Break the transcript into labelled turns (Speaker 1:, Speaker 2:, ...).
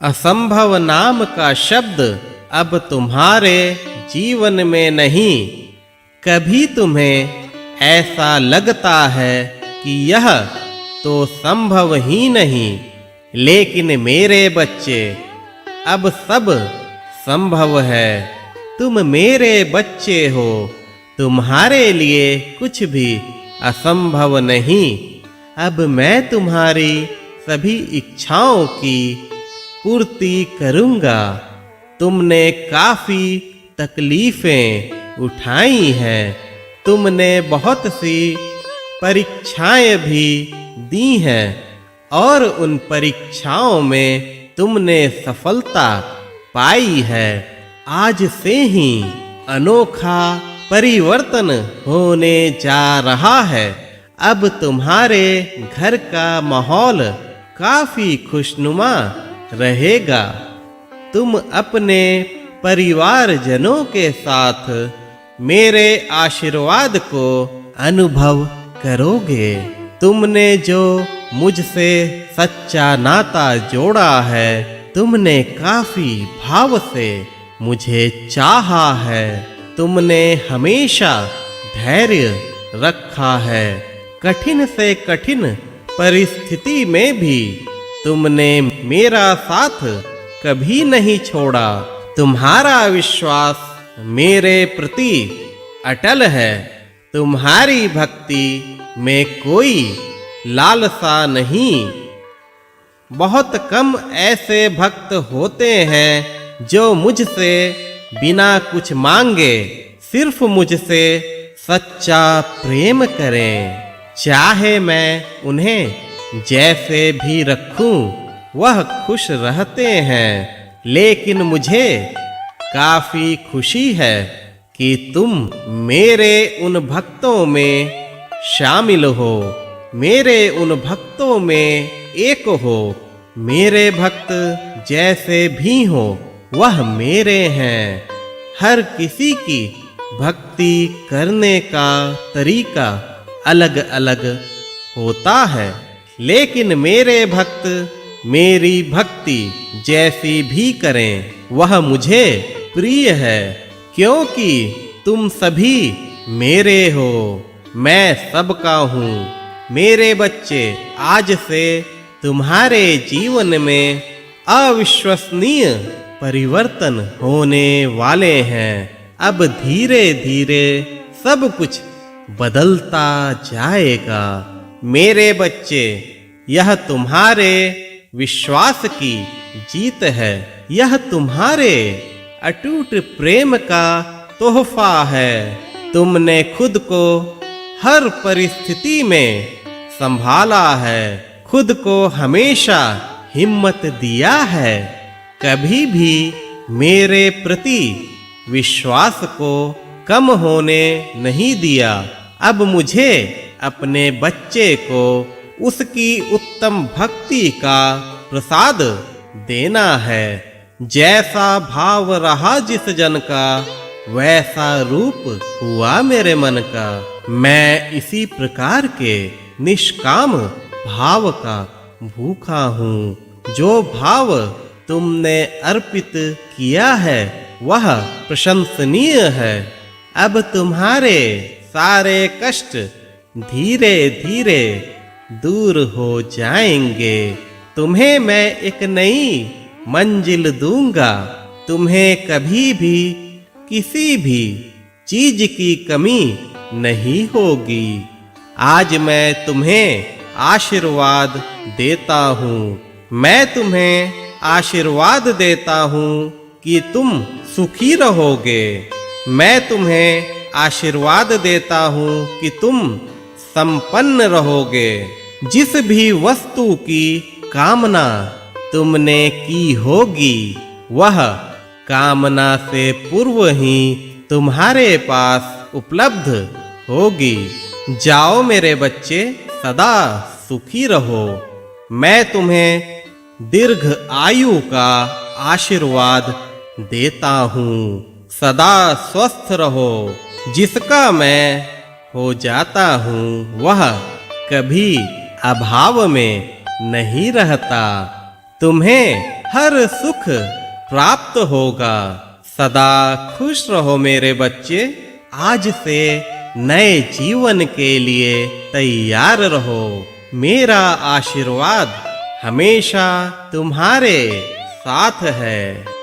Speaker 1: असंभव नाम का शब्द अब तुम्हारे जीवन में नहीं। कभी तुम्हें ऐसा लगता है कि यह तो संभव ही नहीं, लेकिन मेरे बच्चे अब सब संभव है। तुम मेरे बच्चे हो, तुम्हारे लिए कुछ भी असंभव नहीं। अब मैं तुम्हारी सभी इच्छाओं की पूर्ति करूंगा। तुमने काफी तकलीफें उठाई हैं, तुमने बहुत सी परीक्षाएं भी दी हैं और उन परीक्षाओं में तुमने सफलता पाई है। आज से ही अनोखा परिवर्तन होने जा रहा है। अब तुम्हारे घर का माहौल काफी खुशनुमा रहेगा। तुम अपने परिवारजनों के साथ मेरे आशीर्वाद को अनुभव करोगे। तुमने जो मुझसे सच्चा नाता जोड़ा है, तुमने काफी भाव से मुझे चाहा है। तुमने हमेशा धैर्य रखा है। कठिन से कठिन परिस्थिति में भी तुमने मेरा साथ कभी नहीं छोड़ा। तुम्हारा विश्वास मेरे प्रति अटल है। तुम्हारी भक्ति में कोई लालसा नहीं। बहुत कम ऐसे भक्त होते हैं जो मुझसे बिना कुछ मांगे सिर्फ मुझसे सच्चा प्रेम करें। चाहे मैं उन्हें जैसे भी रखूं, वह खुश रहते हैं। लेकिन मुझे काफी खुशी है कि तुम मेरे उन भक्तों में शामिल हो, मेरे उन भक्तों में एक हो। मेरे भक्त जैसे भी हो, वह मेरे हैं। हर किसी की भक्ति करने का तरीका अलग अलग होता है, लेकिन मेरे भक्त मेरी भक्ति जैसी भी करें, वह मुझे प्रिय है। क्योंकि तुम सभी मेरे हो, मैं सबका हूँ। मेरे बच्चे, आज से तुम्हारे जीवन में अविश्वसनीय परिवर्तन होने वाले हैं। अब धीरे धीरे सब कुछ बदलता जाएगा। मेरे बच्चे, यह तुम्हारे विश्वास की जीत है। यह तुम्हारे अटूट प्रेम का तोहफा है। तुमने खुद को हर परिस्थिति में संभाला है, खुद को हमेशा हिम्मत दिया है। कभी भी मेरे प्रति विश्वास को कम होने नहीं दिया। अब मुझे अपने बच्चे को उसकी उत्तम भक्ति का प्रसाद देना है। जैसा भाव रहा जिस जन का, वैसा रूप हुआ मेरे मन का। मैं इसी प्रकार के निष्काम भाव का भूखा हूँ। जो भाव तुमने अर्पित किया है, वह प्रशंसनीय है। अब तुम्हारे सारे कष्ट धीरे धीरे दूर हो जाएंगे। तुम्हें मैं एक नई मंजिल दूंगा। तुम्हें कभी भी किसी भी चीज की कमी नहीं होगी। आज मैं तुम्हें आशीर्वाद देता हूँ। मैं तुम्हें आशीर्वाद देता हूँ कि तुम सुखी रहोगे। मैं तुम्हें आशीर्वाद देता हूँ कि तुम संपन्न रहोगे। जिस भी वस्तु की कामना तुमने की होगी, वह कामना से पूर्व ही तुम्हारे पास उपलब्ध होगी। जाओ मेरे बच्चे, सदा सुखी रहो। मैं तुम्हें दीर्घ आयु का आशीर्वाद देता हूँ। सदा स्वस्थ रहो। जिसका मैं हो जाता हूँ, वह कभी अभाव में नहीं रहता। तुम्हें हर सुख प्राप्त होगा। सदा खुश रहो मेरे बच्चे। आज से नए जीवन के लिए तैयार रहो। मेरा आशीर्वाद हमेशा तुम्हारे साथ है।